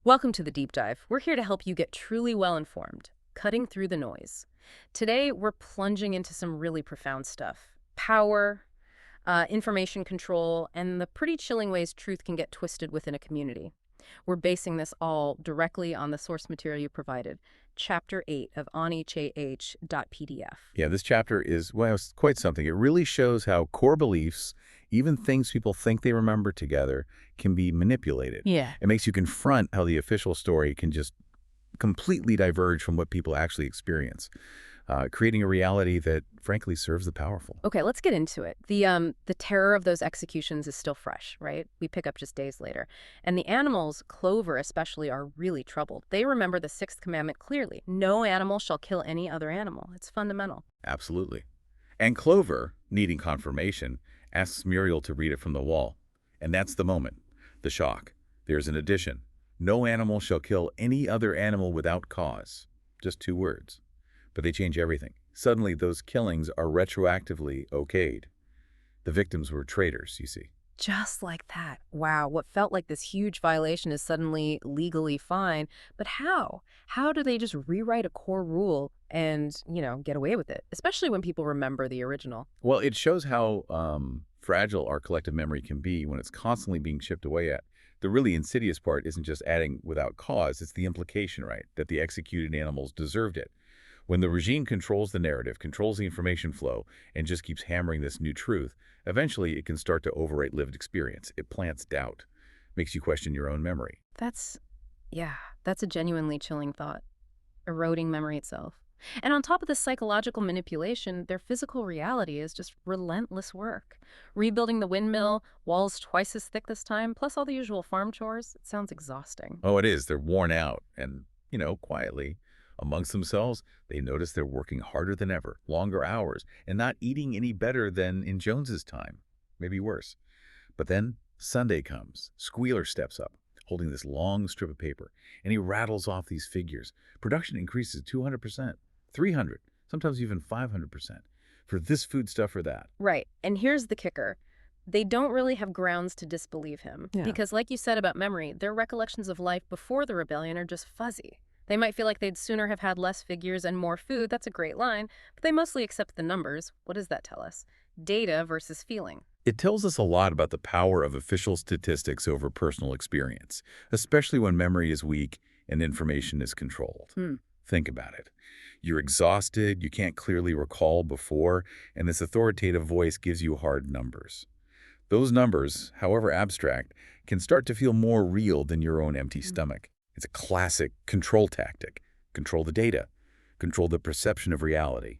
Welcome to the Deep Dive. We're here to help you get truly well-informed, cutting through the noise. Today, we're plunging into some really profound stuff. Power, information control, and the pretty chilling ways truth can get twisted within a community. We're basing this all directly on the source material you provided, Chapter 8 of onehah.pdf. Yeah, this chapter is, well, it's quite something. It really shows how core beliefs, even things people think they remember together, can be manipulated. Yeah. It makes you confront how the official story can just completely diverge from what people actually experience, creating a reality that, frankly, serves the powerful. Okay, let's get into it. The terror of those executions is still fresh, right? We pick up just days later. And the animals, Clover especially, are really troubled. They remember the Sixth Commandment clearly. No animal shall kill any other animal. It's fundamental. Absolutely. And Clover, needing confirmation, asks Muriel to read it from the wall. And that's the moment, the shock. There's an addition. No animal shall kill any other animal without cause. Just 2 words. But they change everything. Suddenly, those killings are retroactively okayed. The victims were traitors, you see. Just like that. Wow, what felt like this huge violation is suddenly legally fine. But how? How do they just rewrite a core rule and, get away with it? Especially when people remember the original. Well, it shows how fragile our collective memory can be when it's constantly being chipped away at. The really insidious part isn't just adding without cause, it's the implication, right, that the executed animals deserved it. When the regime controls the narrative, controls the information flow, and just keeps hammering this new truth, eventually it can start to overwrite lived experience. It plants doubt, makes you question your own memory. That's a genuinely chilling thought. Eroding memory itself. And on top of this psychological manipulation, their physical reality is just relentless work. Rebuilding the windmill, walls twice as thick this time, plus all the usual farm chores. It sounds exhausting. Oh, it is. They're worn out. And, quietly, amongst themselves, they notice they're working harder than ever, longer hours, and not eating any better than in Jones's time. Maybe worse. But then Sunday comes. Squealer steps up, holding this long strip of paper, and he rattles off these figures. Production increases 200%, 300, sometimes even 500% for this foodstuff or that. Right. And here's the kicker. They don't really have grounds to disbelieve him. Yeah. Because like you said about memory, their recollections of life before the rebellion are just fuzzy. They might feel like they'd sooner have had less figures and more food. That's a great line. But they mostly accept the numbers. What does that tell us? Data versus feeling. It tells us a lot about the power of official statistics over personal experience, especially when memory is weak and information is controlled. Think about it. You're exhausted, you can't clearly recall before, and this authoritative voice gives you hard numbers. Those numbers, however abstract, can start to feel more real than your own empty stomach. It's a classic control tactic. Control the data. Control the perception of reality.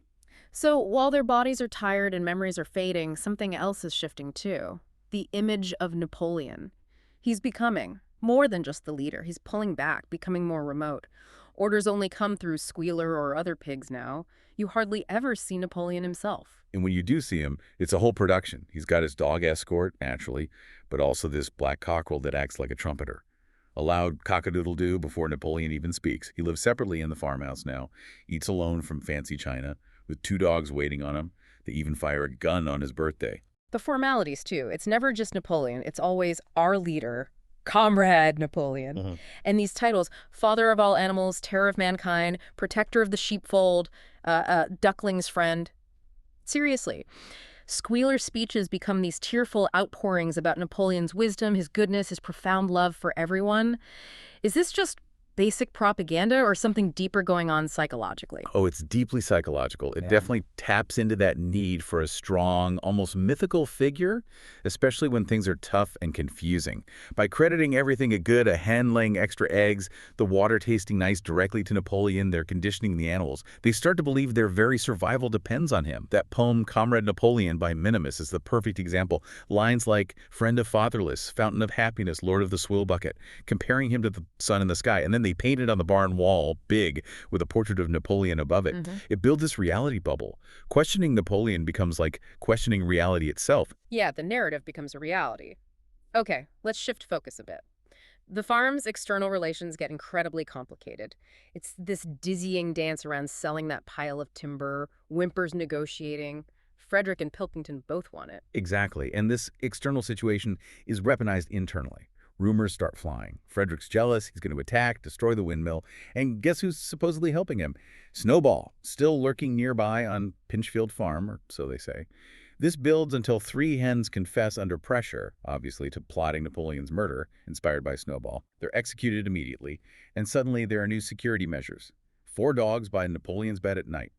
So while their bodies are tired and memories are fading, something else is shifting too. The image of Napoleon. He's becoming more than just the leader. He's pulling back, becoming more remote. Orders only come through Squealer or other pigs now. You hardly ever see Napoleon himself. And when you do see him, it's a whole production. He's got his dog escort, naturally, but also this black cockerel that acts like a trumpeter. A loud cock-a-doodle-doo before Napoleon even speaks. He lives separately in the farmhouse now, eats alone from fancy china, with 2 dogs waiting on him. They even fire a gun on his birthday. The formalities, too. It's never just Napoleon. It's always our leader, Comrade Napoleon. And these titles, Father of all animals, Terror of mankind, Protector of the sheepfold, Duckling's friend. Seriously. Squealer's speeches become these tearful outpourings about Napoleon's wisdom, his goodness, his profound love for everyone. Is this just basic propaganda or something deeper going on psychologically? Oh, it's deeply psychological. It definitely taps into that need for a strong, almost mythical figure, especially when things are tough and confusing. By crediting everything a hen laying extra eggs, the water tasting nice directly to Napoleon, they're conditioning the animals. They start to believe their very survival depends on him. That poem, Comrade Napoleon by Minimus, is the perfect example. Lines like, friend of fatherless, fountain of happiness, lord of the swill bucket, comparing him to the sun in the sky, and then they paint it on the barn wall, big, with a portrait of Napoleon above it. It builds this reality bubble. Questioning Napoleon becomes like questioning reality itself. Yeah, the narrative becomes a reality. Okay, let's shift focus a bit. The farm's external relations get incredibly complicated. It's this dizzying dance around selling that pile of timber, Whimper's negotiating. Frederick and Pilkington both want it. Exactly. And this external situation is weaponized internally. Rumors start flying. Frederick's jealous, he's going to attack, destroy the windmill, and guess who's supposedly helping him? Snowball, still lurking nearby on Pinchfield Farm, or so they say. This builds until three hens confess under pressure, obviously to plotting Napoleon's murder, inspired by Snowball. They're executed immediately, and suddenly there are new security measures. 4 dogs by Napoleon's bed at night.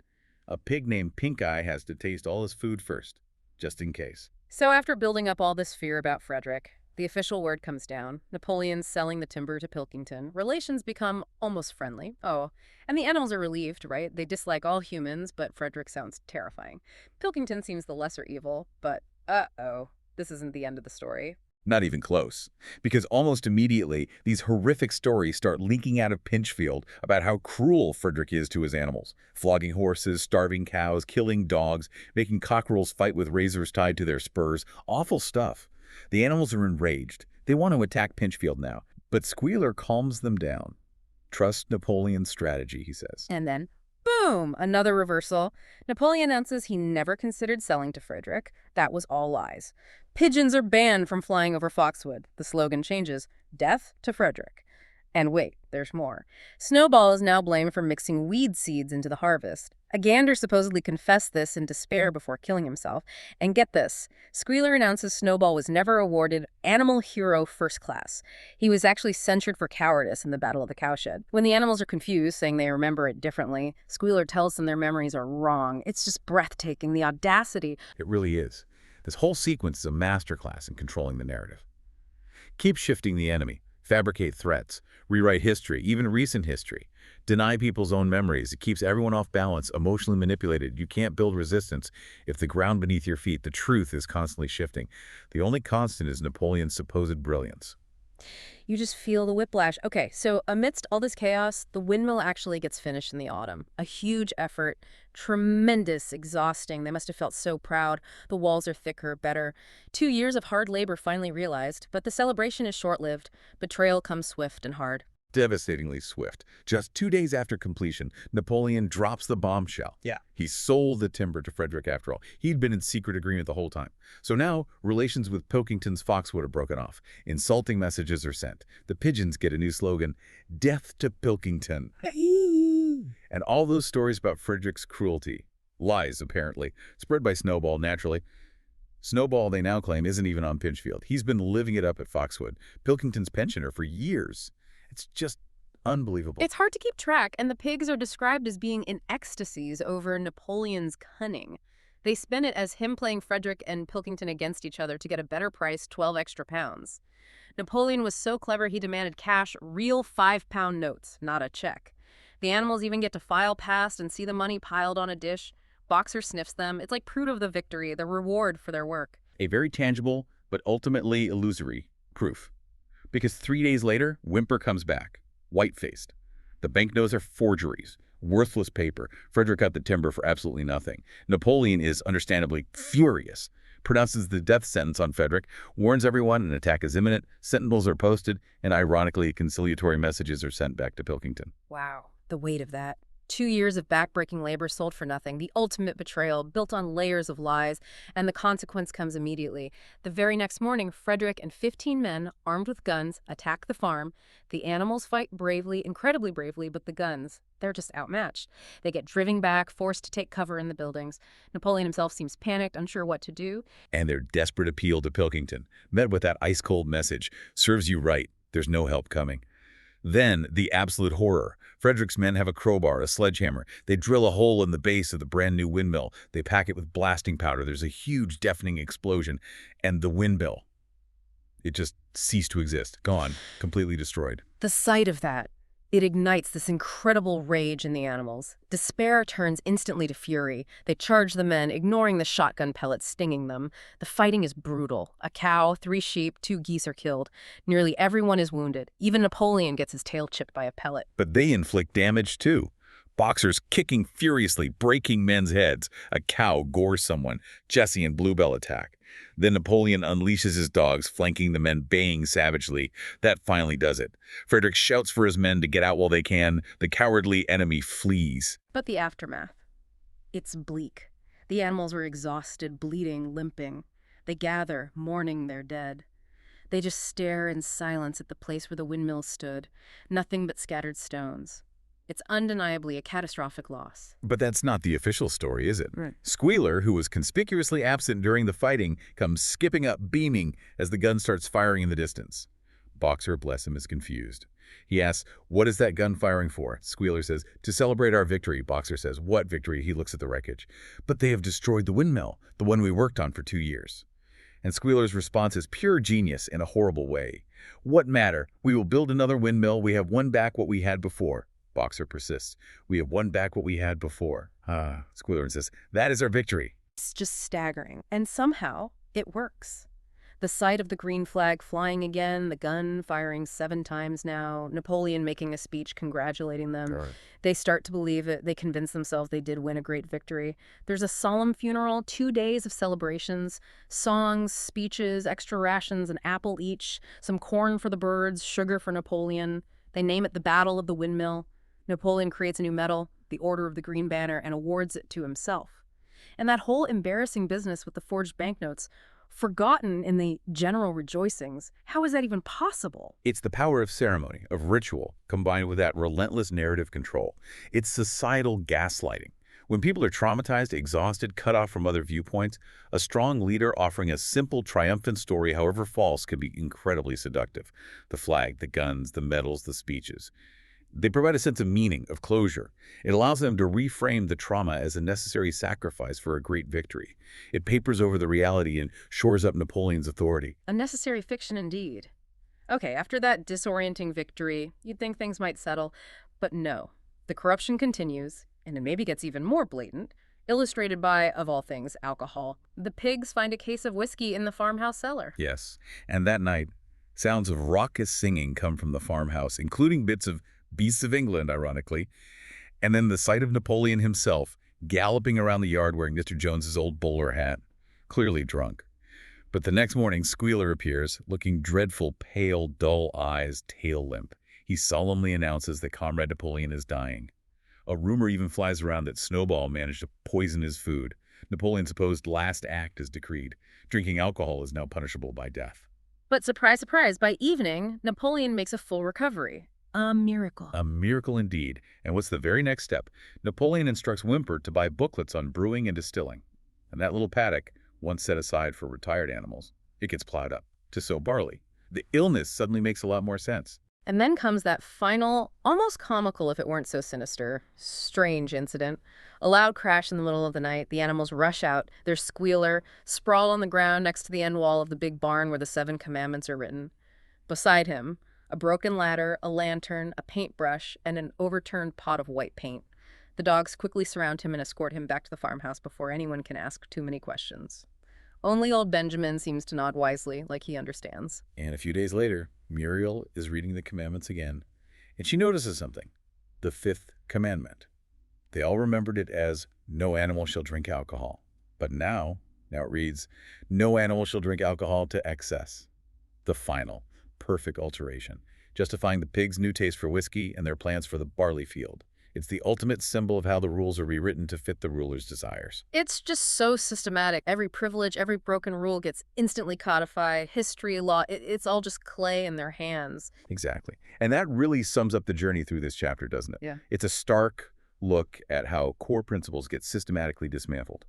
A pig named Pink Eye has to taste all his food first, just in case. So after building up all this fear about Frederick, the official word comes down. Napoleon's selling the timber to Pilkington. Relations become almost friendly. Oh, and the animals are relieved, right? They dislike all humans, but Frederick sounds terrifying. Pilkington seems the lesser evil, but uh-oh, this isn't the end of the story. Not even close. Because almost immediately, these horrific stories start leaking out of Pinchfield about how cruel Frederick is to his animals. Flogging horses, starving cows, killing dogs, making cockerels fight with razors tied to their spurs. Awful stuff. The animals are enraged. They want to attack Pinchfield now. But Squealer calms them down. Trust Napoleon's strategy, he says. And then, boom, another reversal. Napoleon announces he never considered selling to Frederick. That was all lies. Pigeons are banned from flying over Foxwood. The slogan changes, death to Frederick. And wait, there's more. Snowball is now blamed for mixing weed seeds into the harvest. A gander supposedly confessed this in despair before killing himself. And get this, Squealer announces Snowball was never awarded Animal Hero First Class. He was actually censured for cowardice in the Battle of the Cowshed. When the animals are confused, saying they remember it differently, Squealer tells them their memories are wrong. It's just breathtaking, the audacity. It really is. This whole sequence is a masterclass in controlling the narrative. Keep shifting the enemy. Fabricate threats, rewrite history, even recent history. Deny people's own memories. It keeps everyone off balance, emotionally manipulated. You can't build resistance if the ground beneath your feet, the truth, is constantly shifting. The only constant is Napoleon's supposed brilliance. You just feel the whiplash. Okay, so amidst all this chaos, the windmill actually gets finished in the autumn. A huge effort, tremendous, exhausting. They must have felt so proud. The walls are thicker, better. 2 years of hard labor finally realized, but the celebration is short-lived. Betrayal comes swift and hard. Devastatingly swift. Just 2 days after completion, Napoleon drops the bombshell. Yeah. He sold the timber to Frederick after all. He'd been in secret agreement the whole time. So now, relations with Pilkington's Foxwood are broken off. Insulting messages are sent. The pigeons get a new slogan, Death to Pilkington. And all those stories about Frederick's cruelty. Lies, apparently. Spread by Snowball, naturally. Snowball, they now claim, isn't even on Pinchfield. He's been living it up at Foxwood, Pilkington's pensioner, for years. It's just unbelievable. It's hard to keep track, and the pigs are described as being in ecstasies over Napoleon's cunning. They spin it as him playing Frederick and Pilkington against each other to get a better price, 12 extra pounds. Napoleon was so clever he demanded cash, real 5-pound notes, not a check. The animals even get to file past and see the money piled on a dish. Boxer sniffs them. It's like proof of the victory, the reward for their work. A very tangible, but ultimately illusory proof. Because 3 days later, Whymper comes back, white-faced. The banknotes are forgeries, worthless paper. Frederick cut the timber for absolutely nothing. Napoleon is understandably furious, pronounces the death sentence on Frederick, warns everyone an attack is imminent, sentinels are posted, and ironically, conciliatory messages are sent back to Pilkington. Wow, the weight of that. 2 years of backbreaking labor sold for nothing, the ultimate betrayal built on layers of lies, and the consequence comes immediately. The very next morning, Frederick and 15 men, armed with guns, attack the farm. The animals fight bravely, incredibly bravely, but the guns, they're just outmatched. They get driven back, forced to take cover in the buildings. Napoleon himself seems panicked, unsure what to do. And their desperate appeal to Pilkington, met with that ice-cold message, serves you right, there's no help coming. Then, the absolute horror. Frederick's men have a crowbar, a sledgehammer. They drill a hole in the base of the brand-new windmill. They pack it with blasting powder. There's a huge, deafening explosion. And the windmill, it just ceased to exist. Gone. Completely destroyed. The sight of that, it ignites this incredible rage in the animals. Despair turns instantly to fury. They charge the men, ignoring the shotgun pellets stinging them. The fighting is brutal. A cow, 3 sheep, 2 geese are killed. Nearly everyone is wounded. Even Napoleon gets his tail chipped by a pellet. But they inflict damage too. Boxers kicking furiously, breaking men's heads. A cow gores someone. Jesse and Bluebell attack. Then Napoleon unleashes his dogs, flanking the men, baying savagely. That finally does it. Frederick shouts for his men to get out while they can. The cowardly enemy flees. But the aftermath, it's bleak. The animals are exhausted, bleeding, limping. They gather, mourning their dead. They just stare in silence at the place where the windmill stood, nothing but scattered stones. It's undeniably a catastrophic loss. But that's not the official story, is it? Right. Squealer, who was conspicuously absent during the fighting, comes skipping up, beaming, as the gun starts firing in the distance. Boxer, bless him, is confused. He asks, "What is that gun firing for?" Squealer says, "To celebrate our victory." Boxer says, "What victory?" He looks at the wreckage. "But they have destroyed the windmill, the one we worked on for 2 years." And Squealer's response is pure genius in a horrible way. "What matter? We will build another windmill. We have won back what we had before." Boxer persists. "We have won back what we had before." Squealer insists, "That is our victory." It's just staggering. And somehow, it works. The sight of the green flag flying again, the gun firing 7 times now, Napoleon making a speech congratulating them. Right. They start to believe it. They convince themselves they did win a great victory. There's a solemn funeral, 2 days of celebrations, songs, speeches, extra rations, an apple each, some corn for the birds, sugar for Napoleon. They name it the Battle of the Windmill. Napoleon creates a new medal, the Order of the Green Banner, and awards it to himself. And that whole embarrassing business with the forged banknotes, forgotten in the general rejoicings, how is that even possible? It's the power of ceremony, of ritual, combined with that relentless narrative control. It's societal gaslighting. When people are traumatized, exhausted, cut off from other viewpoints, a strong leader offering a simple, triumphant story, however false, can be incredibly seductive. The flag, the guns, the medals, the speeches. They provide a sense of meaning, of closure. It allows them to reframe the trauma as a necessary sacrifice for a great victory. It papers over the reality and shores up Napoleon's authority. A necessary fiction indeed. Okay, after that disorienting victory, you'd think things might settle, but no. The corruption continues, and it maybe gets even more blatant, illustrated by, of all things, alcohol. The pigs find a case of whiskey in the farmhouse cellar. Yes, and that night, sounds of raucous singing come from the farmhouse, including bits of Beasts of England, ironically, and then the sight of Napoleon himself galloping around the yard wearing Mr. Jones's old bowler hat, clearly drunk. But the next morning, Squealer appears, looking dreadful, pale, dull eyes, tail limp. He solemnly announces that Comrade Napoleon is dying. A rumor even flies around that Snowball managed to poison his food. Napoleon's supposed last act is decreed. Drinking alcohol is now punishable by death. But surprise, surprise, by evening, Napoleon makes a full recovery. A miracle. A miracle indeed. And what's the very next step? Napoleon instructs Whymper to buy booklets on brewing and distilling. And that little paddock, once set aside for retired animals, it gets plowed up to sow barley. The illness suddenly makes a lot more sense. And then comes that final, almost comical if it weren't so sinister, strange incident. A loud crash in the middle of the night. The animals rush out. There's Squealer, sprawled on the ground next to the end wall of the big barn where the 7 commandments are written. Beside him, a broken ladder, a lantern, a paintbrush, and an overturned pot of white paint. The dogs quickly surround him and escort him back to the farmhouse before anyone can ask too many questions. Only old Benjamin seems to nod wisely, like he understands. And a few days later, Muriel is reading the commandments again, and she notices something. The 5th commandment. They all remembered it as, "No animal shall drink alcohol." But now it reads, "No animal shall drink alcohol to excess." The final, perfect alteration, justifying the pigs' new taste for whiskey and their plans for the barley field. It's the ultimate symbol of how the rules are rewritten to fit the ruler's desires. It's just so systematic. Every privilege, every broken rule gets instantly codified. History, law, it's all just clay in their hands. Exactly. And that really sums up the journey through this chapter, doesn't it? Yeah. It's a stark look at how core principles get systematically dismantled.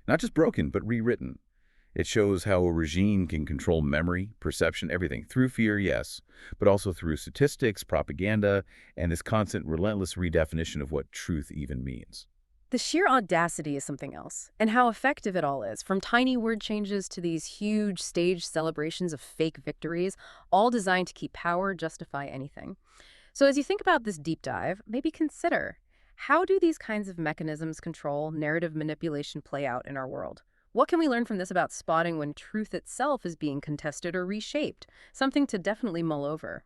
Not just broken, but rewritten. It shows how a regime can control memory, perception, everything, through fear, yes, but also through statistics, propaganda, and this constant, relentless redefinition of what truth even means. The sheer audacity is something else, and how effective it all is, from tiny word changes to these huge staged celebrations of fake victories, all designed to keep power justify anything. So as you think about this deep dive, maybe consider, how do these kinds of mechanisms control narrative manipulation play out in our world? What can we learn from this about spotting when truth itself is being contested or reshaped? Something to definitely mull over.